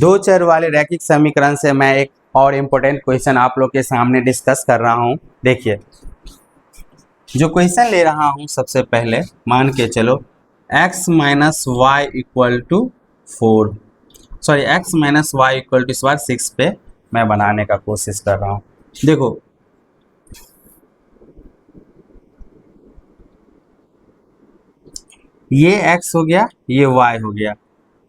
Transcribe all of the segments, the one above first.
दो चर वाले रैखिक समीकरण से मैं एक और इम्पोर्टेंट क्वेश्चन आप लोग के सामने डिस्कस कर रहा हूं। देखिए जो क्वेश्चन ले रहा हूं, सबसे पहले मान के चलो x minus Y equal to 4, sorry x minus Y equal to इस बार 6 पे मैं बनाने का कोशिश कर रहा हूं। देखो ये x हो गया, ये y हो गया।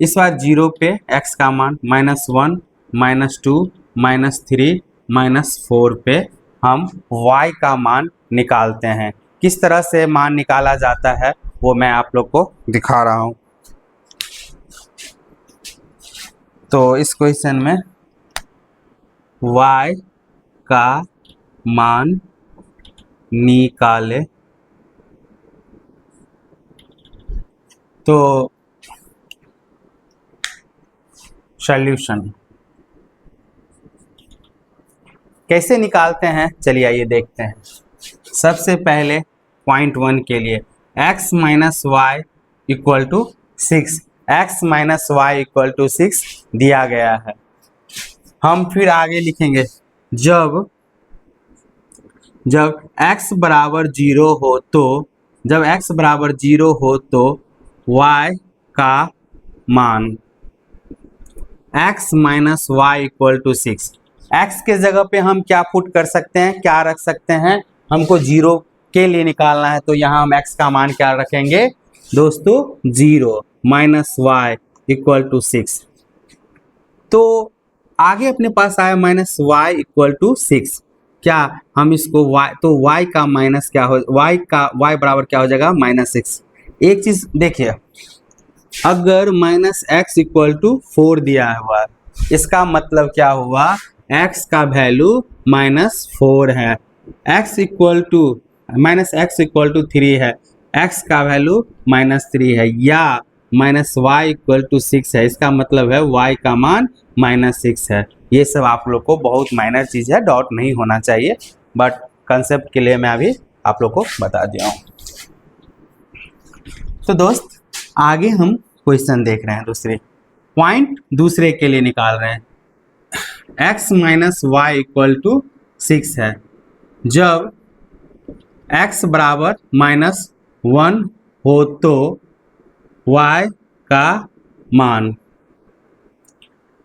इस बार 0 पे x का मान -1, -2, -3, -4 पे हम y का मान निकालते हैं। किस तरह से मान निकाला जाता है वो मैं आप लोग को दिखा रहा हूं। तो इस क्वेश्चन में y का मान निकाले तो सॉल्यूशन कैसे निकालते हैं, चलिए आइए देखते हैं। सबसे पहले पॉइंट 1 के लिए x minus Y equal to 6, x minus Y equal to 6 दिया गया है। हम फिर आगे लिखेंगे जब x बराबर 0 हो तो y का मान x minus Y equal to 6। x के जगह पे हम क्या पुट कर सकते हैं, क्या रख सकते हैं, हमको 0 के लिए निकालना है तो यहाँ हम x का मान क्या रखेंगे दोस्तों, 0 माइनस वाई इक्वल टू 6। तो आगे अपने पास आया माइनस वाई इक्वल टू 6। क्या हम इसको y, तो y का माइनस क्या हो, y बराबर क्या हो जाएगा -6। एक चीज देखिए, अगर -x इक्वल टू 4 दिया हुआ है, इसका मतलब क्या हुआ, x का वैल्यू -4 है, x इक्वल टू -3 है, x का वैल्यू -3 है, या -y इक्वल टू 6 है, इसका मतलब है y का मान -6 है। ये सब आप लोग को बहुत माइनर चीज़ है, डाउट नहीं होना चाहिए, बट कंसेप्ट के लिए मैं अभी आप लोग को बता दिया हूँ। तो दोस्त आगे हम क्वेश्चन देख रहे हैं, दूसरे के लिए निकाल रहे हैं। x minus Y equal to 6 है। जब x बराबर -1 हो तो y का मान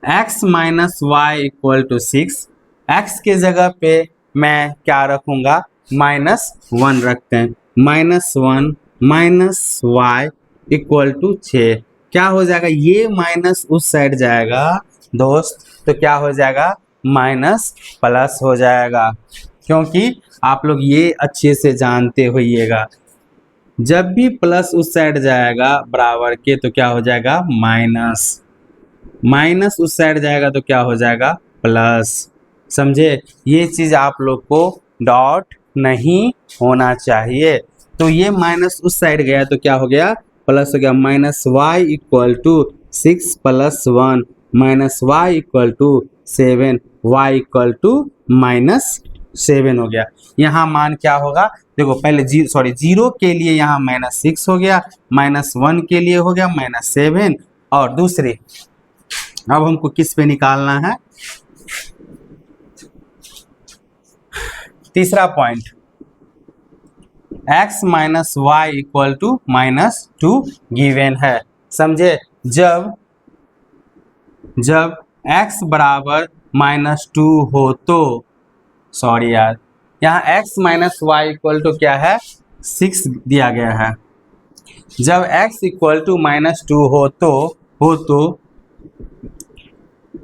x minus Y equal to 6। x के जगह पे मैं क्या रखूँगा, -1 रखते हैं। -1 माइनस वाई इक्वल टू 6। क्या हो जाएगा, ये माइनस उस साइड जाएगा दोस्त, तो क्या हो जाएगा, माइनस प्लस हो जाएगा। क्योंकि आप लोग ये अच्छे से जानते होइएगा, जब भी प्लस उस साइड जाएगा बराबर के तो क्या हो जाएगा, माइनस उस साइड जाएगा तो क्या हो जाएगा, प्लस। समझे, ये चीज़ आप लोग को डॉट नहीं होना चाहिए। तो ये माइनस उस साइड गया तो क्या हो गया, प्लस हो गया। Minus Y equal to 6 + 1 minus Y equal to 7, Y equal to -7 हो गया। यहाँ मान क्या होगा, देखो पहले 0 के लिए यहाँ -6 हो गया, -1 के लिए हो गया -7, और दूसरे अब हमको किस पे निकालना है, तीसरा point x minus Y equal to -2 given है। समझे, जब x बराबर -2 हो तो, सॉरी यार, यहाँ x minus Y equal to क्या है, 6 दिया गया है। जब x इक्वल टू -2 हो तो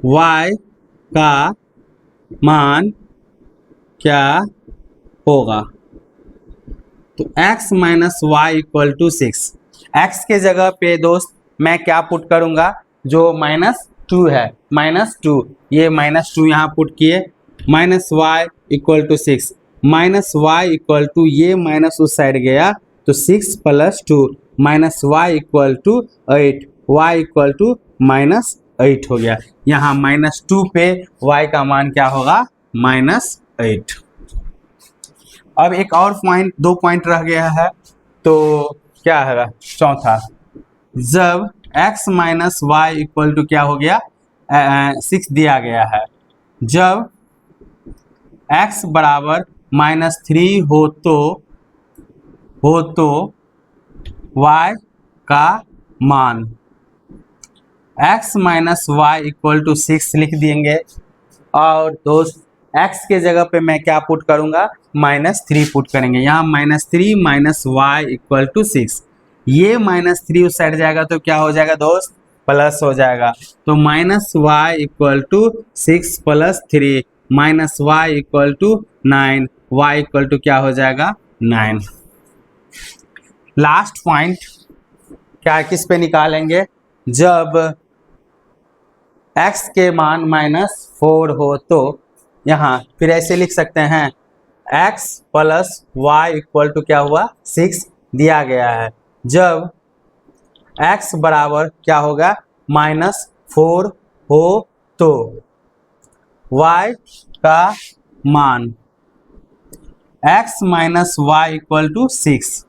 y का मान क्या होगा, तो x minus Y equal to 6। x के जगह पे दोस्त मैं क्या पुट करूंगा, जो -2 है, -2, ये -2 यहाँ पुट किए, minus Y equal to 6, minus Y equal to, ये माइनस उस साइड गया तो 6 + 2 minus Y equal to 8, Y equal to -8 हो गया। यहाँ -2 पे y का मान क्या होगा, -8। अब एक और पॉइंट, 2 पॉइंट रह गया है, तो क्या है चौथा, जब x minus Y equal to क्या हो गया, 6 दिया गया है। जब x बराबर -3 हो तो y का मान x minus Y equal to 6 लिख देंगे। और दोस्त x के जगह पे मैं क्या पुट करूंगा, -3 पुट करेंगे। यहाँ -3 माइनस वाई इक्वल टू 6, ये -3 उस साइड जाएगा तो क्या हो जाएगा दोस्त, प्लस हो जाएगा। तो -y equal to 6 plus 3 minus Y equal to 9, y equal to क्या हो जाएगा 9। लास्ट पॉइंट क्या किस पे निकालेंगे, जब x के मान -4 हो तो यहाँ फिर ऐसे लिख सकते हैं x plus Y equal to क्या हुआ 6 दिया गया है। जब x बराबर क्या होगा -4 हो तो y का मान x minus Y equal to 6,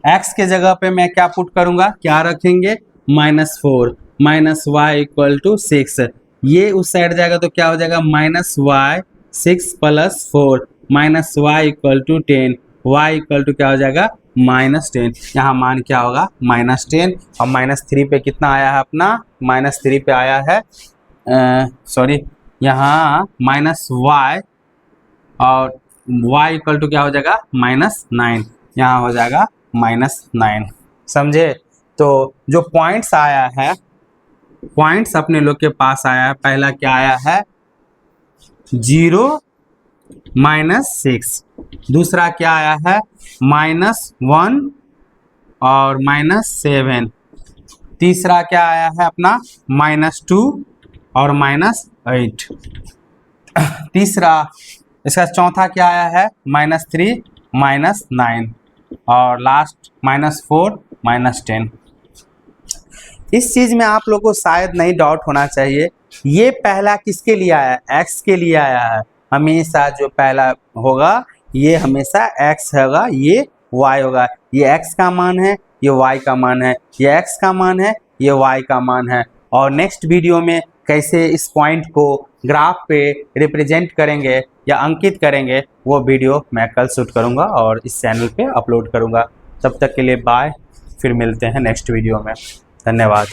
x के जगह पे मैं क्या पुट करूंगा, क्या रखेंगे -4 माइनस वाई इक्वल टू 6, ये उस साइड जाएगा तो क्या हो जाएगा -y 6 plus 4 minus Y equal to 10, y equal to क्या हो जाएगा -10। यहाँ मान क्या होगा -10 और -3 पे कितना आया है अपना, -3 पे आया है सॉरी यहाँ -y और y इक्वल टू क्या हो जाएगा -9, यहाँ हो जाएगा -9। समझे। तो जो पॉइंट्स आया है, पॉइंट्स अपने लोग के पास आया है, पहला क्या आया है 0 -6, दूसरा क्या आया है -1 और -7, तीसरा क्या आया है अपना -2 और -8, तीसरा इसका चौथा क्या आया है -3 -9 और लास्ट -4 -10। इस चीज में आप लोगों को शायद नहीं डाउट होना चाहिए, ये पहला किसके लिए आया है, x के लिए आया है। हमेशा जो पहला होगा ये हमेशा x होगा, ये y होगा, ये x का मान है, ये y का मान है, ये x का मान है, ये y का मान है। और नेक्स्ट वीडियो में कैसे इस पॉइंट को ग्राफ पे रिप्रेजेंट करेंगे या अंकित करेंगे, वो वीडियो मैं कल शूट करूंगा और इस चैनल पे अपलोड करूंगा। तब तक के लिए बाय, फिर मिलते हैं नेक्स्ट वीडियो में। धन्यवाद।